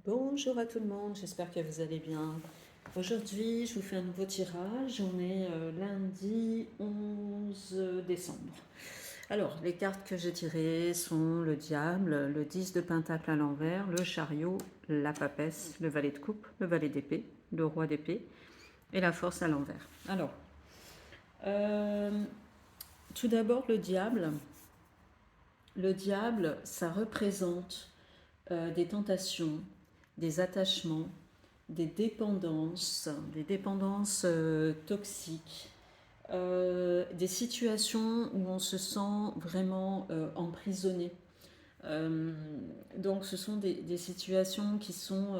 Bonjour à tout le monde, j'espère que vous allez bien. Aujourd'hui, je vous fais un nouveau tirage. On est lundi 11 décembre. Alors, les cartes que j'ai tirées sont le diable, le 10 de pentacle à l'envers, le chariot, la papesse, le valet de coupe, le valet d'épée, le roi d'épée et la force à l'envers. Alors, euh, tout d'abord, le diable. Le diable, ça représente des tentations, des attachements, des dépendances toxiques, des situations où on se sent vraiment emprisonné. Euh, donc ce sont des situations qui sont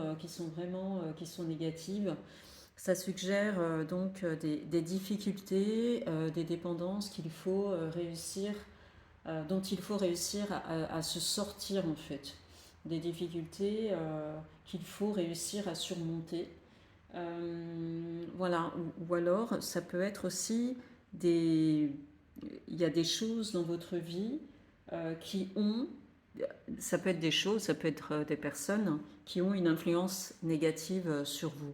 vraiment qui sont négatives. Ça suggère donc des difficultés, des dépendances qu'il faut réussir dont il faut réussir à se sortir en fait, des difficultés qu'il faut réussir à surmonter. Voilà, ou alors ça peut être aussi des... Il y a des choses dans votre vie qui ont... Ça peut être des choses, ça peut être des personnes qui ont une influence négative sur vous.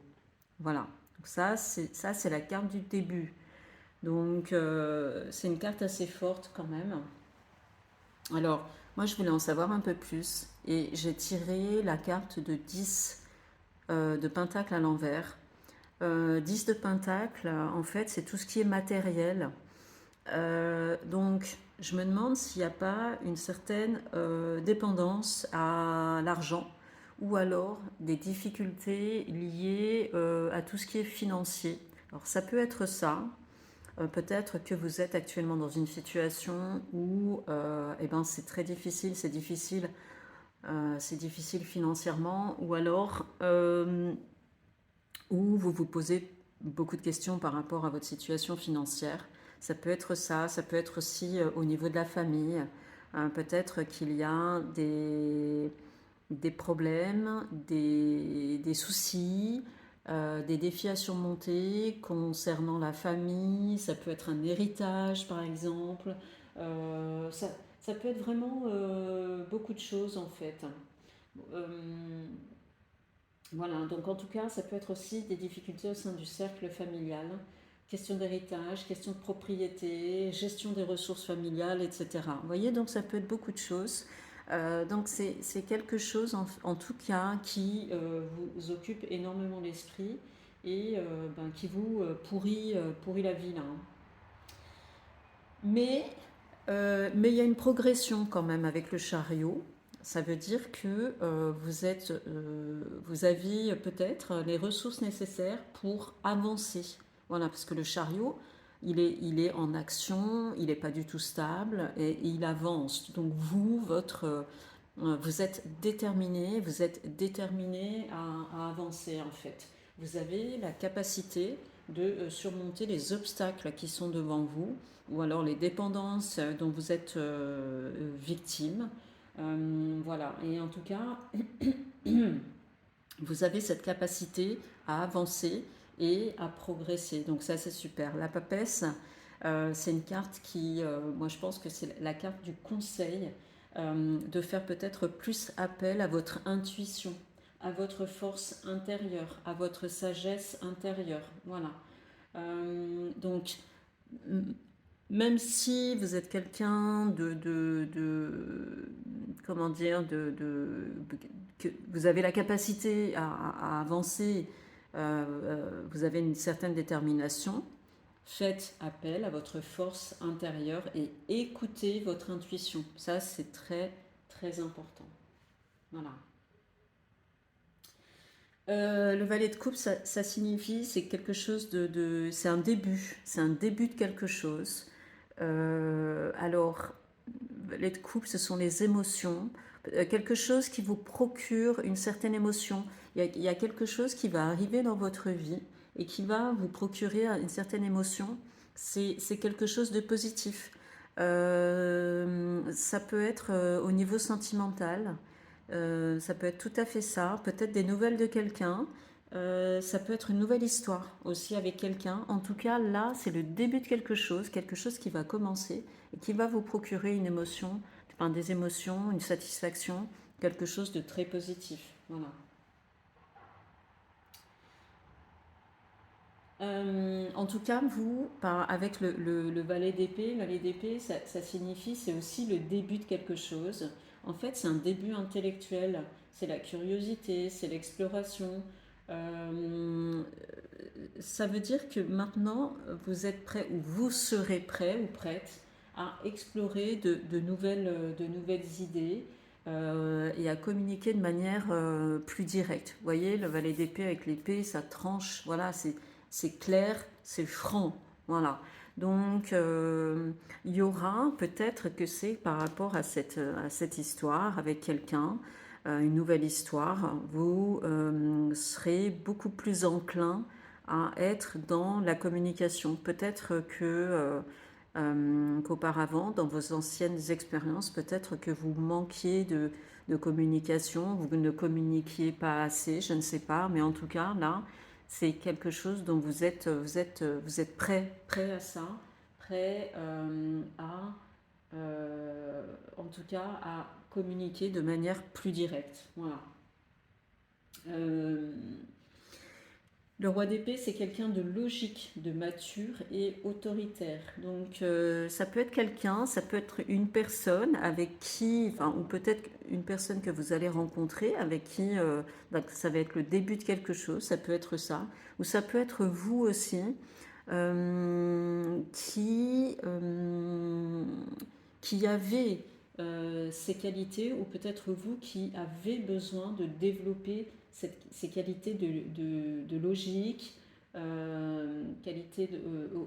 Voilà. Donc ça, c'est la carte du début. Donc c'est une carte assez forte quand même. Alors, moi, je voulais en savoir un peu plus et j'ai tiré la carte de 10 de pentacle à l'envers. 10 de pentacle, en fait, c'est tout ce qui est matériel. Donc, je me demande s'il n'y a pas une certaine dépendance à l'argent ou alors des difficultés liées à tout ce qui est financier. Alors, ça peut être ça. Peut-être que vous êtes actuellement dans une situation où eh ben, c'est difficile financièrement, ou alors où vous vous posez beaucoup de questions par rapport à votre situation financière. Ça peut être ça, ça peut être aussi au niveau de la famille. Peut-être qu'il y a des problèmes, des soucis, des défis à surmonter concernant la famille. Ça peut être un héritage, par exemple. Ça peut être vraiment beaucoup de choses, en fait. Euh, voilà, donc en tout cas, ça peut être aussi des difficultés au sein du cercle familial. Question d'héritage, question de propriété, gestion des ressources familiales, etc. Vous voyez, donc ça peut être beaucoup de choses. Donc c'est quelque chose en tout cas qui vous occupe énormément l'esprit et ben, qui vous pourrit la vie là, hein. Mais mais il y a une progression quand même avec le chariot. Ça veut dire que vous avez peut-être les ressources nécessaires pour avancer. Voilà, parce que le chariot, il est en action, il n'est pas du tout stable et il avance. Donc vous êtes déterminé à avancer en fait. Vous avez la capacité de surmonter les obstacles qui sont devant vous ou alors les dépendances dont vous êtes victime. Voilà, et en tout cas, vous avez cette capacité à avancer et à progresser. Donc ça, c'est super. La papesse, c'est une carte qui, moi je pense que c'est la carte du conseil, de faire peut-être plus appel à votre intuition, à votre force intérieure, à votre sagesse intérieure. Voilà. Donc, même si vous êtes quelqu'un comment dire, que vous avez la capacité à avancer, vous avez une certaine détermination, faites appel à votre force intérieure et écoutez votre intuition. Ça, c'est très, très important. Voilà. Le valet de coupe, ça signifie, c'est quelque chose c'est un début de quelque chose. Alors, valet de coupe, ce sont les émotions, quelque chose qui vous procure une certaine émotion. Il y a quelque chose qui va arriver dans votre vie et qui va vous procurer une certaine émotion. C'est quelque chose de positif. Ça peut être au niveau sentimental. Ça peut être tout à fait ça. Peut-être des nouvelles de quelqu'un. Ça peut être une nouvelle histoire aussi avec quelqu'un. En tout cas, là, c'est le début de quelque chose qui va commencer et qui va vous procurer une émotion, enfin des émotions, une satisfaction, quelque chose de très positif. Voilà. En tout cas, vous, avec le valet d'épée, ça signifie, c'est aussi le début de quelque chose. En fait, c'est un début intellectuel, c'est la curiosité, c'est l'exploration. Euh, Ça veut dire que maintenant, vous êtes prêt, ou vous serez prêt ou prête à explorer de nouvelles idées et à communiquer de manière plus directe. Vous voyez, le valet d'épée avec l'épée, ça tranche, voilà, c'est clair, c'est franc, voilà. Donc, il y aura peut-être que c'est par rapport à cette histoire avec quelqu'un, une nouvelle histoire, vous serez beaucoup plus enclin à être dans la communication. Peut-être que qu'auparavant, dans vos anciennes expériences, peut-être que vous manquiez de communication, vous ne communiquiez pas assez, je ne sais pas, mais en tout cas, là, c'est quelque chose dont vous êtes prêt à ça, prêt en tout cas, à communiquer de manière plus directe. Voilà. Euh, Le roi d'épée, c'est quelqu'un de logique, de mature et autoritaire. Donc, ça peut être quelqu'un, ça peut être une personne avec qui, enfin, ou peut-être une personne que vous allez rencontrer, avec qui donc ça va être le début de quelque chose, ça peut être ça, ou ça peut être vous aussi, qui avez ces qualités, ou peut-être vous qui avez besoin de développer ces qualités de logique, qualité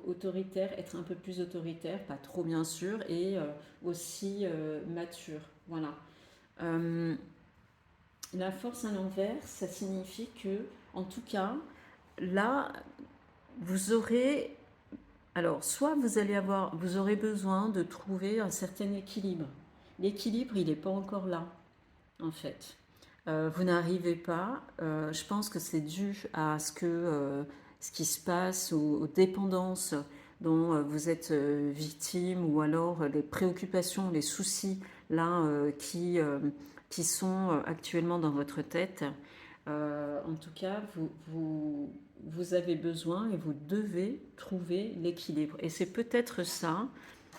autoritaire, être un peu plus autoritaire, pas trop bien sûr, et aussi mature. Voilà. Euh, la force à l'envers, ça signifie que, en tout cas, là, vous aurez, alors, soit vous aurez besoin de trouver un certain équilibre. L'équilibre, il n'est pas encore là, en fait. Vous n'arrivez pas. Je pense que c'est dû à ce qui se passe, aux dépendances dont vous êtes victime, ou alors les préoccupations, les soucis là qui sont actuellement dans votre tête. En tout cas, vous avez besoin et vous devez trouver l'équilibre. Et c'est peut-être ça,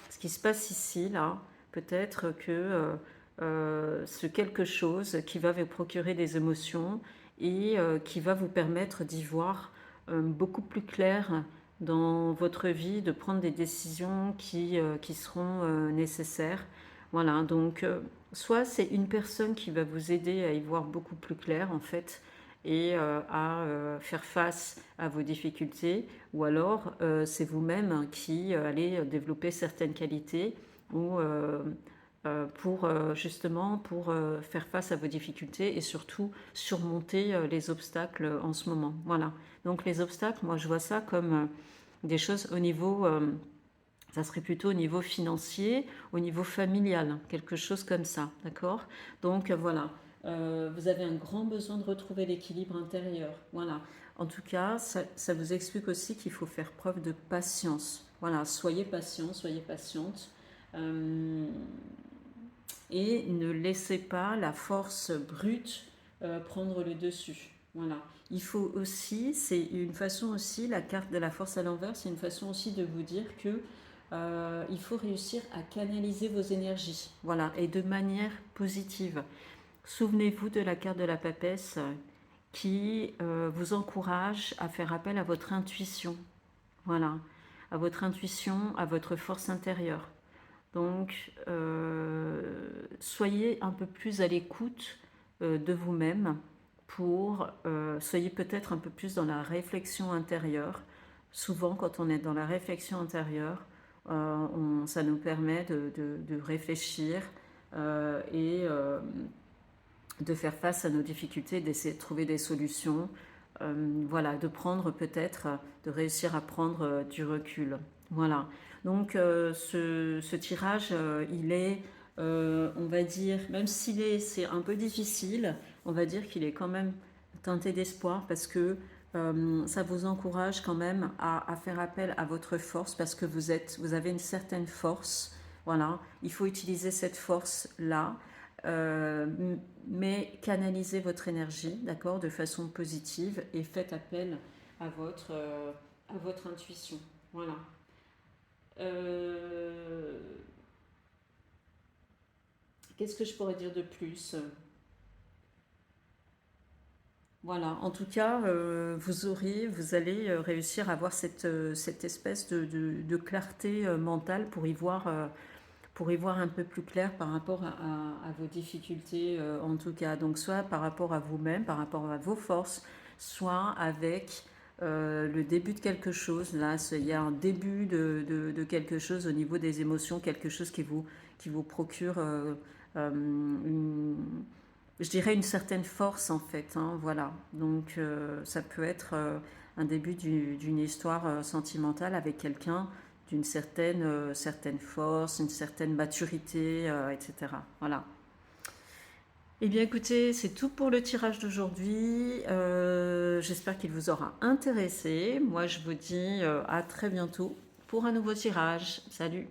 ce qui se passe ici, là, peut-être que ce quelque chose qui va vous procurer des émotions et qui va vous permettre d'y voir beaucoup plus clair dans votre vie, de prendre des décisions qui seront nécessaires. Voilà, donc soit c'est une personne qui va vous aider à y voir beaucoup plus clair en fait et à faire face à vos difficultés, ou alors c'est vous-même qui allez développer certaines qualités ou pour justement pour faire face à vos difficultés et surtout surmonter les obstacles en ce moment. Voilà. Donc les obstacles, moi je vois ça comme des choses au niveau, ça serait plutôt au niveau financier, au niveau familial, quelque chose comme ça, d'accord? Donc voilà, vous avez un grand besoin de retrouver l'équilibre intérieur. Voilà. En tout cas, ça vous explique aussi qu'il faut faire preuve de patience. Voilà, soyez patient, soyez patiente. Euh, et ne laissez pas la force brute prendre le dessus. Voilà. Il faut aussi, c'est une façon aussi, la carte de la force à l'envers, c'est une façon aussi de vous dire que il faut réussir à canaliser vos énergies. Voilà, et de manière positive. Souvenez-vous de la carte de la papesse qui vous encourage à faire appel à votre intuition. Voilà, à votre intuition, à votre force intérieure. Donc, soyez un peu plus à l'écoute de vous-même soyez peut-être un peu plus dans la réflexion intérieure. Souvent, quand on est dans la réflexion intérieure, ça nous permet de réfléchir et de faire face à nos difficultés, d'essayer de trouver des solutions. Voilà, de prendre peut-être, de réussir à prendre du recul. Voilà. Donc ce tirage, il est, on va dire, même c'est un peu difficile, on va dire qu'il est quand même teinté d'espoir parce que ça vous encourage quand même à faire appel à votre force parce que vous avez une certaine force. Voilà, il faut utiliser cette force-là. Euh, mais canalisez votre énergie, d'accord, de façon positive et faites appel à à votre intuition. Voilà. Euh, Qu'est-ce que je pourrais dire de plus? Voilà, en tout cas, vous allez réussir à avoir cette espèce de clarté mentale pour y voir un peu plus clair par rapport à vos difficultés, en tout cas. Donc, soit par rapport à vous-même, par rapport à vos forces, soit avec le début de quelque chose. Là, il y a un début de quelque chose au niveau des émotions, quelque chose qui vous procure une, je dirais une certaine force en fait, hein, voilà. Donc ça peut être un début d'une histoire sentimentale avec quelqu'un d'une certaine force, une certaine maturité, etc. Voilà. Eh bien écoutez, c'est tout pour le tirage d'aujourd'hui. J'espère qu'il vous aura intéressé. Moi je vous dis à très bientôt pour un nouveau tirage. Salut!